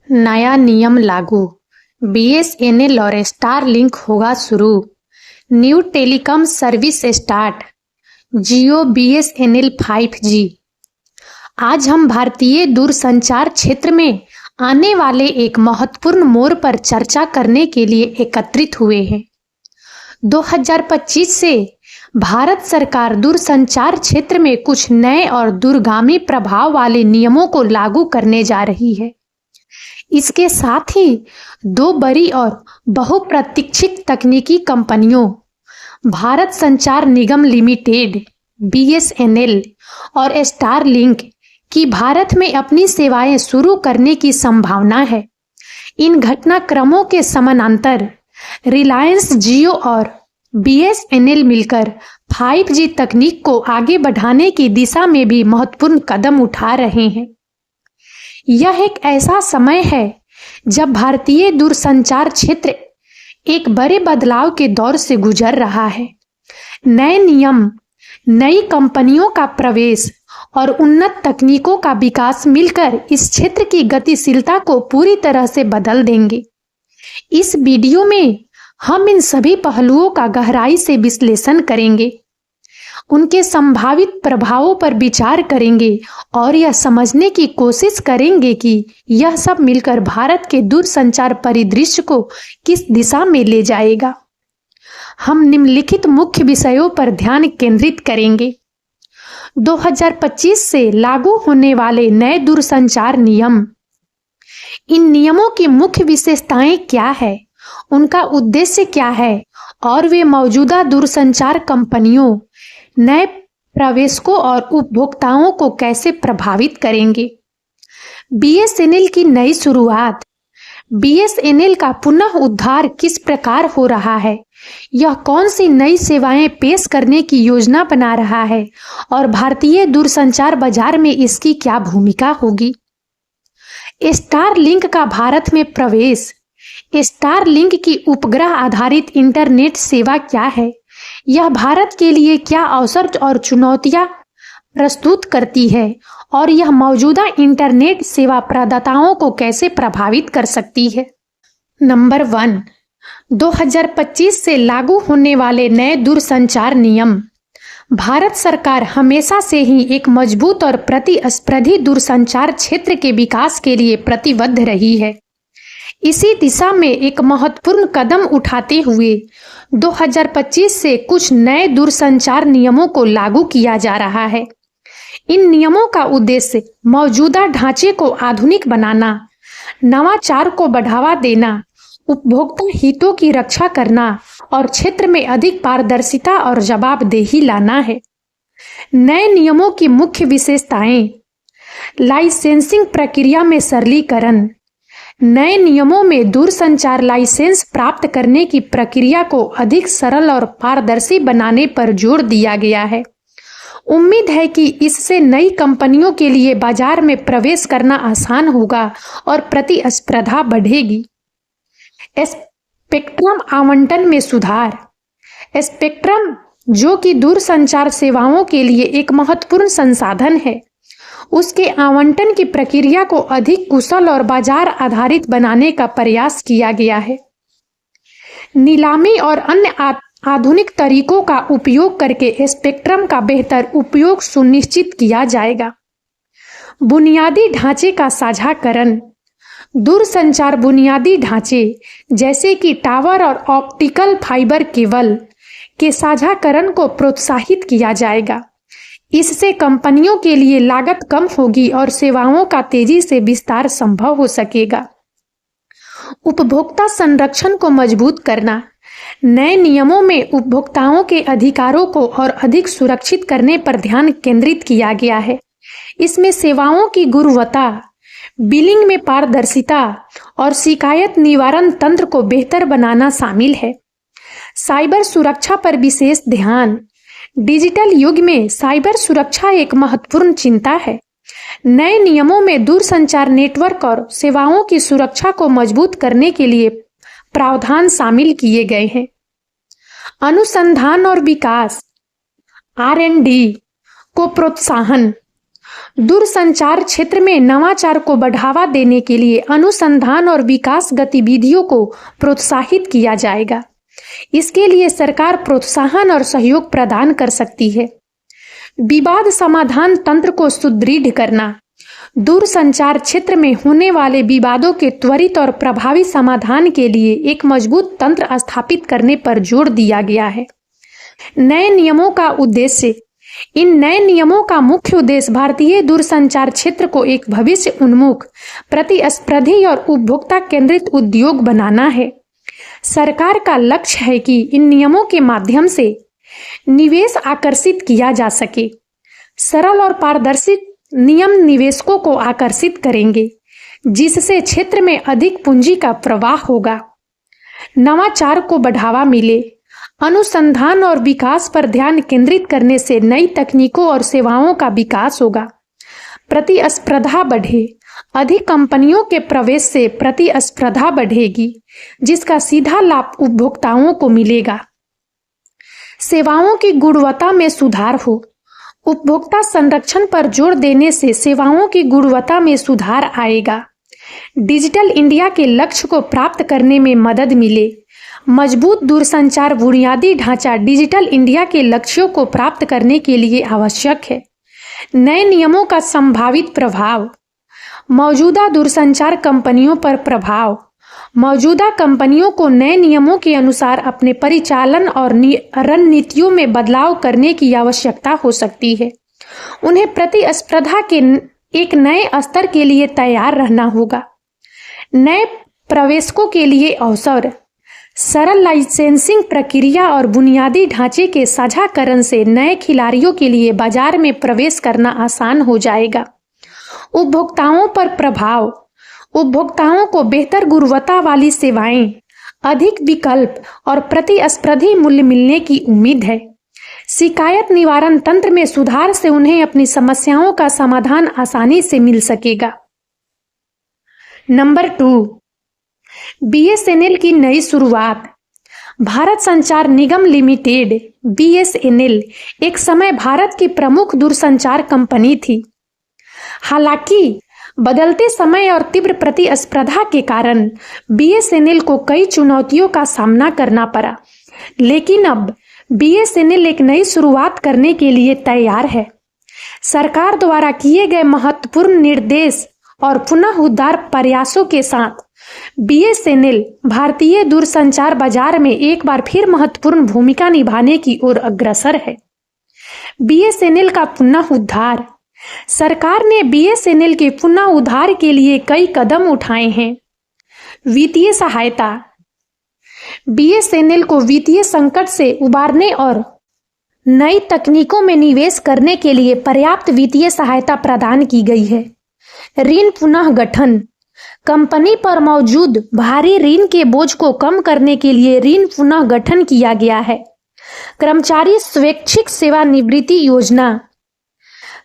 नया नियम लागू, बीएसएनएल और स्टारलिंक होगा शुरू। न्यू टेलीकॉम सर्विस स्टार्ट, जियो बीएसएनएल 5G। आज हम भारतीय दूरसंचार क्षेत्र में आने वाले एक महत्वपूर्ण मोड़ पर चर्चा करने के लिए एकत्रित हुए हैं। 2025 से भारत सरकार दूरसंचार क्षेत्र में कुछ नए और दूरगामी प्रभाव वाले नियमों को लागू करने जा रही है। इसके साथ ही दो बड़ी और बहुप्रतीक्षित तकनीकी कंपनियों भारत संचार निगम लिमिटेड बीएसएनएल और स्टारलिंक की भारत में अपनी सेवाएं शुरू करने की संभावना है। इन घटनाक्रमों के समानांतर रिलायंस जियो और बीएसएनएल मिलकर 5G तकनीक को आगे बढ़ाने की दिशा में भी महत्वपूर्ण कदम उठा रहे हैं। यह एक ऐसा समय है जब भारतीय दूरसंचार क्षेत्र एक बड़े बदलाव के दौर से गुजर रहा है। नए नियम, नई कंपनियों का प्रवेश और उन्नत तकनीकों का विकास मिलकर इस क्षेत्र की गतिशीलता को पूरी तरह से बदल देंगे। इस वीडियो में हम इन सभी पहलुओं का गहराई से विश्लेषण करेंगे, उनके संभावित प्रभावों पर विचार करेंगे और यह समझने की कोशिश करेंगे कि यह सब मिलकर भारत के दूरसंचार परिदृश्य को किस दिशा में ले जाएगा। हम निम्नलिखित मुख्य विषयों पर ध्यान केंद्रित करेंगे। 2025 से लागू होने वाले नए दूरसंचार नियम। इन नियमों की मुख्य विशेषताएं क्या है, उनका उद्देश्य क्या है और वे मौजूदा दूरसंचार कंपनियों, नए प्रवेशकों और उपभोक्ताओं को कैसे प्रभावित करेंगे। बीएसएनएल की नई शुरुआत। बीएसएनएल का पुनः उद्धार किस प्रकार हो रहा है, यह कौन सी नई सेवाएं पेश करने की योजना बना रहा है और भारतीय दूरसंचार बाजार में इसकी क्या भूमिका होगी। स्टारलिंक का भारत में प्रवेश। स्टारलिंक की उपग्रह आधारित इंटरनेट सेवा क्या है, यह भारत के लिए क्या अवसर और चुनौतियां प्रस्तुत करती है और यह मौजूदा इंटरनेट सेवा प्रदाताओं को कैसे प्रभावित कर सकती है। नंबर 1, 2025 से लागू होने वाले नए दूरसंचार नियम। भारत सरकार हमेशा से ही एक मजबूत और प्रतिस्पर्धी दूरसंचार क्षेत्र के विकास के लिए प्रतिबद्ध रही है। इसी दिशा में एक महत्वपूर्ण कदम उठाते हुए 2025 से कुछ नए दूरसंचार नियमों को लागू किया जा रहा है। इन नियमों का उद्देश्य मौजूदा ढांचे को आधुनिक बनाना, नवाचार को बढ़ावा देना, उपभोक्ता हितों की रक्षा करना और क्षेत्र में अधिक पारदर्शिता और जवाबदेही लाना है। नए नियमों की मुख्य विशेषताएं। लाइसेंसिंग प्रक्रिया में सरलीकरण। नए नियमों में दूरसंचार लाइसेंस प्राप्त करने की प्रक्रिया को अधिक सरल और पारदर्शी बनाने पर जोर दिया गया है। उम्मीद है कि इससे नई कंपनियों के लिए बाजार में प्रवेश करना आसान होगा और प्रतिस्पर्धा बढ़ेगी। स्पेक्ट्रम आवंटन में सुधार। स्पेक्ट्रम, जो कि दूरसंचार सेवाओं के लिए एक महत्वपूर्ण संसाधन है, उसके आवंटन की प्रक्रिया को अधिक कुशल और बाजार आधारित बनाने का प्रयास किया गया है। नीलामी और अन्य आधुनिक तरीकों का उपयोग करके स्पेक्ट्रम का बेहतर उपयोग सुनिश्चित किया जाएगा। बुनियादी ढांचे का साझाकरण। दूरसंचार बुनियादी ढांचे जैसे कि टावर और ऑप्टिकल फाइबर केबल के साझाकरण को प्रोत्साहित किया जाएगा। इससे कंपनियों के लिए लागत कम होगी और सेवाओं का तेजी से विस्तार संभव हो सकेगा। उपभोक्ता संरक्षण को मजबूत करना। नए नियमों में उपभोक्ताओं के अधिकारों को और अधिक सुरक्षित करने पर ध्यान केंद्रित किया गया है। इसमें सेवाओं की गुणवत्ता, बिलिंग में पारदर्शिता और शिकायत निवारण तंत्र को बेहतर बनाना शामिल है। साइबर सुरक्षा पर विशेष ध्यान। डिजिटल युग में साइबर सुरक्षा एक महत्वपूर्ण चिंता है। नए नियमों में दूरसंचार नेटवर्क और सेवाओं की सुरक्षा को मजबूत करने के लिए प्रावधान शामिल किए गए हैं। अनुसंधान और विकास, R&D को प्रोत्साहन। दूरसंचार क्षेत्र में नवाचार को बढ़ावा देने के लिए अनुसंधान और विकास गतिविधियों को प्रोत्साहित किया जाएगा। इसके लिए सरकार प्रोत्साहन और सहयोग प्रदान कर सकती है। विवाद समाधान तंत्र को सुदृढ़ करना। दूरसंचार क्षेत्र में होने वाले विवादों के त्वरित और प्रभावी समाधान के लिए एक मजबूत तंत्र स्थापित करने पर जोर दिया गया है। नए नियमों का उद्देश्य। इन नए नियमों का मुख्य उद्देश्य भारतीय दूरसंचार क्षेत्र को एक भविष्य उन्मुख, प्रतिस्पर्धी और उपभोक्ता केंद्रित उद्योग बनाना है। सरकार का लक्ष्य है कि इन नियमों के माध्यम से निवेश आकर्षित किया जा सके। सरल और पारदर्शी नियम निवेशकों को आकर्षित करेंगे, जिससे क्षेत्र में अधिक पूंजी का प्रवाह होगा। नवाचार को बढ़ावा मिले। अनुसंधान और विकास पर ध्यान केंद्रित करने से नई तकनीकों और सेवाओं का विकास होगा। प्रतिस्पर्धा बढ़े। अधिक कंपनियों के प्रवेश से प्रतिस्पर्धा बढ़ेगी, जिसका सीधा लाभ उपभोक्ताओं को मिलेगा। सेवाओं की गुणवत्ता में सुधार हो। उपभोक्ता संरक्षण पर जोर देने से सेवाओं की गुणवत्ता में सुधार आएगा। डिजिटल इंडिया के लक्ष्य को प्राप्त करने में मदद मिले। मजबूत दूरसंचार बुनियादी ढांचा डिजिटल इंडिया के लक्ष्यों को प्राप्त करने के लिए आवश्यक है। नए नियमों का संभावित प्रभाव। मौजूदा दूरसंचार कंपनियों पर प्रभाव। मौजूदा कंपनियों को नए नियमों के अनुसार अपने परिचालन और रणनीतियों में बदलाव करने की आवश्यकता हो सकती है। उन्हें प्रतिस्पर्धा के एक नए स्तर के लिए तैयार रहना होगा। नए प्रवेशकों के लिए अवसर। सरल लाइसेंसिंग प्रक्रिया और बुनियादी ढांचे के साझाकरण से नए खिलाड़ियों के लिए बाजार में प्रवेश करना आसान हो जाएगा। उपभोक्ताओं पर प्रभाव। उपभोक्ताओं को बेहतर गुणवत्ता वाली सेवाएं, अधिक विकल्प और प्रतिस्पर्धी मूल्य मिलने की उम्मीद है। शिकायत निवारण तंत्र में सुधार से उन्हें अपनी समस्याओं का समाधान आसानी से मिल सकेगा। नंबर 2, बीएसएनएल की नई शुरुआत। भारत संचार निगम लिमिटेड बीएसएनएल एक समय भारत की प्रमुख दूरसंचार कंपनी थी। हालांकि बदलते समय और तीव्र प्रतिस्पर्धा के कारण बीएसएनएल को कई चुनौतियों का सामना करना पड़ा, लेकिन अब बीएसएनएल एक नई शुरुआत करने के लिए तैयार है। सरकार द्वारा किए गए महत्वपूर्ण निर्देश और पुनः उद्धार प्रयासों के साथ बीएसएनएल भारतीय दूरसंचार बाजार में एक बार फिर महत्वपूर्ण भूमिका निभाने की ओर अग्रसर है। बीएसएनएल का पुनः उद्धार। सरकार ने बीएसएनएल के पुनः उद्धार के लिए कई कदम उठाए हैं। वित्तीय सहायता। बीएसएनएल को वित्तीय संकट से उबारने और नई तकनीकों में निवेश करने के लिए पर्याप्त वित्तीय सहायता प्रदान की गई है। ऋण पुनः गठन। कंपनी पर मौजूद भारी ऋण के बोझ को कम करने के लिए ऋण पुनः गठन किया गया है। कर्मचारी स्वैच्छिक सेवानिवृत्ति योजना।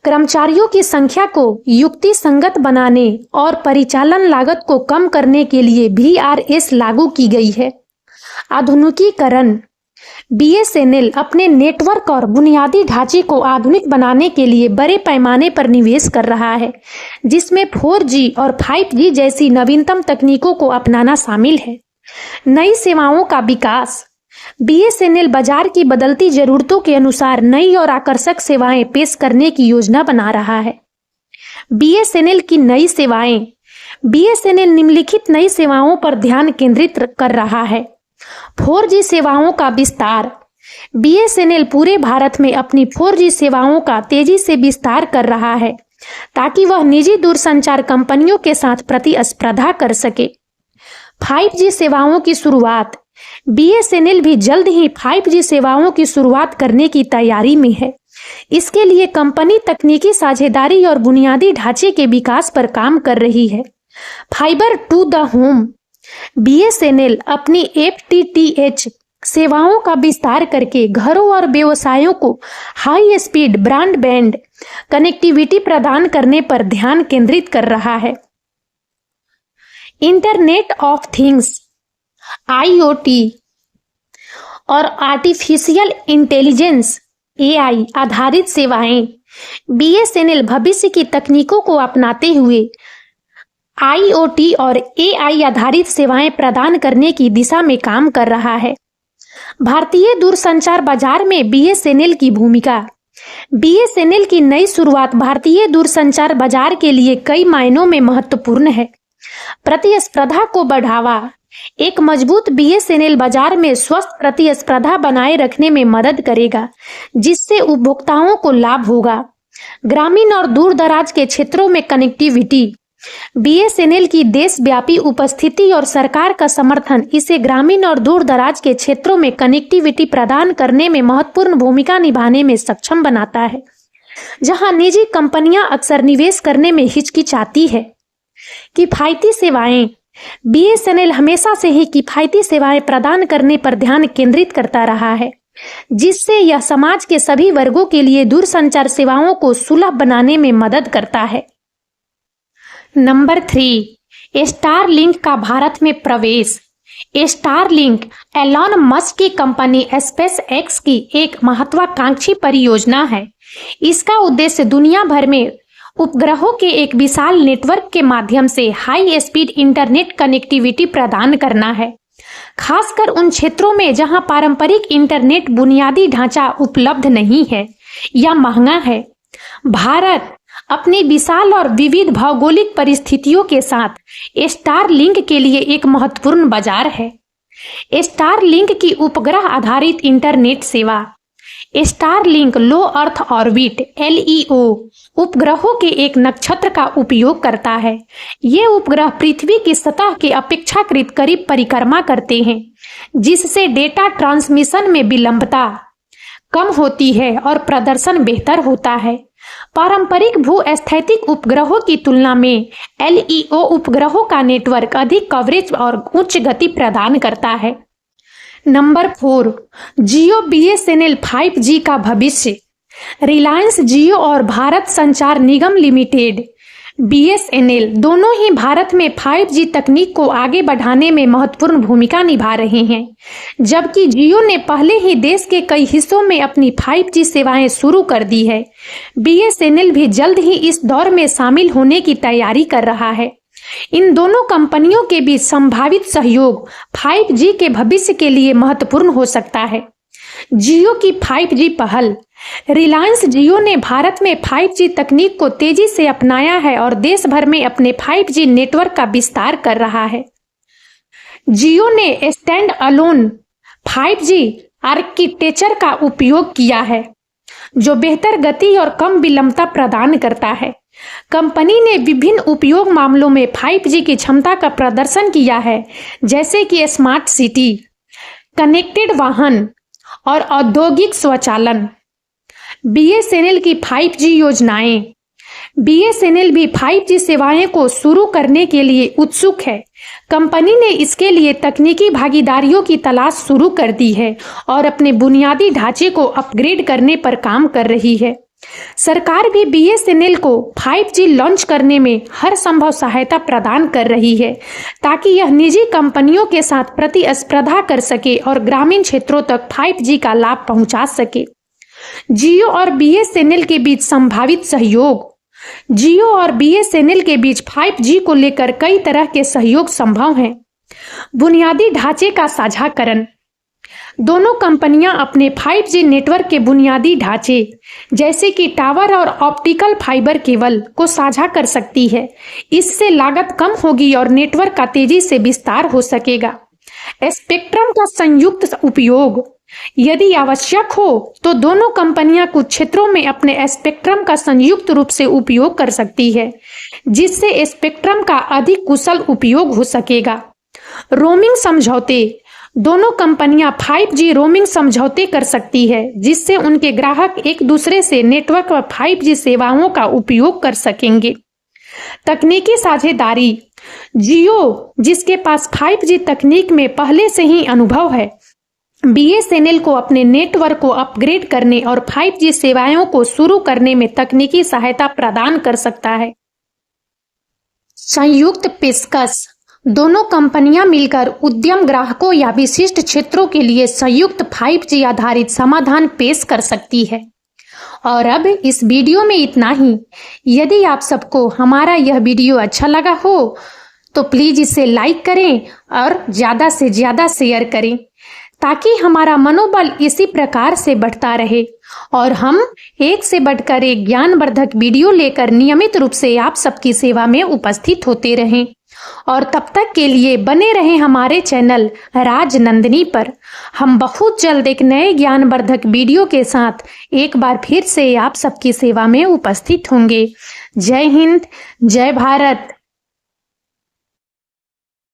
कर्मचारियों की संख्या को युक्ति संगत बनाने और परिचालन लागत को कम करने के लिए वीआरएस लागू की गई है। आधुनिकीकरण। बीएसएनएल अपने नेटवर्क और बुनियादी ढांचे को आधुनिक बनाने के लिए बड़े पैमाने पर निवेश कर रहा है, जिसमें 4G और 5G जैसी नवीनतम तकनीकों को अपनाना शामिल है। नई सेवाओं का विकास। बीएसएनएल बाजार की बदलती जरूरतों के अनुसार नई और आकर्षक सेवाएं पेश करने की योजना बना रहा है। बीएसएनएल की नई सेवाएं। बीएसएनएल निम्नलिखित नई सेवाओं पर ध्यान केंद्रित कर रहा है। 4G सेवाओं का विस्तार। बीएसएनएल पूरे भारत में अपनी 4G सेवाओं का तेजी से विस्तार कर रहा है, ताकि वह निजी दूरसंचार कंपनियों के साथ प्रतिस्पर्धा कर सके। 5G सेवाओं की शुरुआत। बीएसएनएल भी जल्द ही 5G सेवाओं की शुरुआत करने की तैयारी में है। इसके लिए कंपनी तकनीकी साझेदारी और बुनियादी ढांचे के विकास पर काम कर रही है। Fibre to the home. BSNL अपनी FTTH सेवाओं का विस्तार करके घरों और व्यवसायों को हाई स्पीड ब्रॉडबैंड कनेक्टिविटी प्रदान करने पर ध्यान केंद्रित कर रहा है। इंटरनेट ऑफ थिंग्स IoT और आर्टिफिशियल इंटेलिजेंस AI आधारित सेवाएं BSNL भविष्य की तकनीकों को अपनाते हुए IoT और AI आधारित सेवाएं प्रदान करने की दिशा में काम कर रहा है। भारतीय दूरसंचार बाजार में BSNL की भूमिका। BSNL की नई शुरुआत भारतीय दूरसंचार बाजार के लिए कई मायनों में महत्वपूर्ण है। प्रतिस्पर्धा को बढ़ावा। एक मजबूत BSNL बाजार में स्वस्थ प्रतिस्पर्धा बनाए रखने में मदद करेगा, जिससे उपभोक्ताओं को लाभ होगा। ग्रामीण और दूर दराज के क्षेत्रों में कनेक्टिविटी। BSNL की देशव्यापी उपस्थिति और सरकार का समर्थन इसे ग्रामीण और दूर दराज के क्षेत्रों में कनेक्टिविटी प्रदान करने में महत्वपूर्ण भूमिका निभाने में सक्षम बनाता है, जहां निजी कंपनियां अक्सर निवेश करने में हिचकिचाती है। किफायती सेवाएं। BSNL हमेशा से ही किफायती सेवाएं प्रदान करने पर ध्यान केंद्रित करता रहा है, जिससे यह समाज के सभी वर्गों के लिए दूरसंचार सेवाओं को सुलभ बनाने में मदद करता है। नंबर 3, स्टारलिंक का भारत में प्रवेश। स्टारलिंक एलॉन मस्क की कंपनी स्पेस एक्स की एक महत्वाकांक्षी परियोजना है। इसका उद्देश्य दुनिया भर में उपग्रहों के एक विशाल नेटवर्क के माध्यम से हाई स्पीड इंटरनेट कनेक्टिविटी प्रदान करना है, खासकर उन क्षेत्रों में जहां पारंपरिक इंटरनेट बुनियादी ढांचा उपलब्ध नहीं है या महंगा है। भारत अपनी विशाल और विविध भौगोलिक परिस्थितियों के साथ स्टारलिंक के लिए एक महत्वपूर्ण बाजार है। स्टारलिंक की उपग्रह आधारित इंटरनेट सेवा। स्टारलिंक लो अर्थ ऑर्बिट LEO उपग्रहों के एक नक्षत्र का उपयोग करता है। ये उपग्रह पृथ्वी की सतह के अपेक्षाकृत करीब परिक्रमा करते हैं, जिससे डेटा ट्रांसमिशन में विलंबता कम होती है और प्रदर्शन बेहतर होता है। पारंपरिक भू-स्थैतिक उपग्रहों की तुलना में LEO उपग्रहों का नेटवर्क अधिक कवरेज और उच्च गति प्रदान करता है। नंबर 4, जियो BSNL 5G का भविष्य। रिलायंस जियो और भारत संचार निगम लिमिटेड BSNL दोनों ही भारत में 5G तकनीक को आगे बढ़ाने में महत्वपूर्ण भूमिका निभा रहे हैं, जबकि जियो ने पहले ही देश के कई हिस्सों में अपनी 5G सेवाएं शुरू कर दी है। BSNL भी जल्द ही इस दौर में शामिल होने की तैयारी कर रहा है। इन दोनों कंपनियों के बीच संभावित सहयोग 5G के भविष्य के लिए महत्वपूर्ण हो सकता है। जियो की 5G पहल। रिलायंस जियो ने भारत में 5G तकनीक को तेजी से अपनाया है और देश भर में अपने 5G नेटवर्क का विस्तार कर रहा है। जियो ने स्टैंड अलोन 5G आर्किटेक्चर का उपयोग किया है, जो बेहतर गति और कम विलंबता प्रदान करता है। कंपनी ने विभिन्न उपयोग मामलों में 5G की क्षमता का प्रदर्शन किया है, जैसे कि स्मार्ट सिटी, कनेक्टेड वाहन और औद्योगिक स्वचालन। BSNL की 5G योजनाएं। BSNL भी 5G सेवाएं को शुरू करने के लिए उत्सुक है। कंपनी ने इसके लिए तकनीकी भागीदारियों की तलाश शुरू कर दी है और अपने बुनियादी ढांचे को अपग्रेड करने पर काम कर रही है। सरकार भी BSNL को 5G लॉन्च करने में हर संभव सहायता प्रदान कर रही है, ताकि यह निजी कंपनियों के साथ प्रतिस्पर्धा कर सके और ग्रामीण क्षेत्रों तक 5G का लाभ पहुंचा सके। जियो और BSNL के बीच संभावित सहयोग। जियो और BSNL के बीच 5G को लेकर कई तरह के सहयोग संभव हैं। बुनियादी ढांचे का साझाकरण। दोनों कंपनियां अपने 5G नेटवर्क के बुनियादी ढांचे, जैसे कि टावर और ऑप्टिकल फाइबर केबल को साझा कर सकती है। इससे लागत कम होगी और नेटवर्क का तेजी से विस्तार हो सकेगा। स्पेक्ट्रम का संयुक्त उपयोग। यदि आवश्यक हो तो दोनों कंपनियां कुछ क्षेत्रों में अपने स्पेक्ट्रम का संयुक्त रूप से उपयोग कर सकती है, जिससे स्पेक्ट्रम का अधिक कुशल उपयोग हो सकेगा। रोमिंग समझौते। दोनों कंपनियां 5G रोमिंग समझौते कर सकती है, जिससे उनके ग्राहक एक दूसरे से नेटवर्क पर 5G सेवाओं का उपयोग कर सकेंगे। तकनीकी साझेदारी। जियो, जिसके पास 5G तकनीक में पहले से ही अनुभव है, BSNL को अपने नेटवर्क को अपग्रेड करने और 5G सेवाओं को शुरू करने में तकनीकी सहायता प्रदान कर सकता है। संयुक्त पेशकश। दोनों कंपनियां मिलकर उद्यम ग्राहकों या विशिष्ट क्षेत्रों के लिए संयुक्त 5G आधारित समाधान पेश कर सकती है। और अब इस वीडियो में इतना ही। यदि आप सबको हमारा यह वीडियो अच्छा लगा हो तो प्लीज इसे लाइक करें और ज़्यादा से ज़्यादा शेयर करें, ताकि हमारा मनोबल इसी प्रकार से बढ़ता रहे और हम एक से बढ़कर एक ज्ञानवर्धक वीडियो लेकर नियमित रूप से आप सबकी सेवा में उपस्थित होते रहें। और तब तक के लिए बने रहें हमारे चैनल राजनंदिनी पर। हम बहुत जल्द एक नए ज्ञानवर्धक वीडियो के साथ एक बार फिर से आप सबकी सेवा में उपस्थित होंगे। जय हिंद, जय भारत।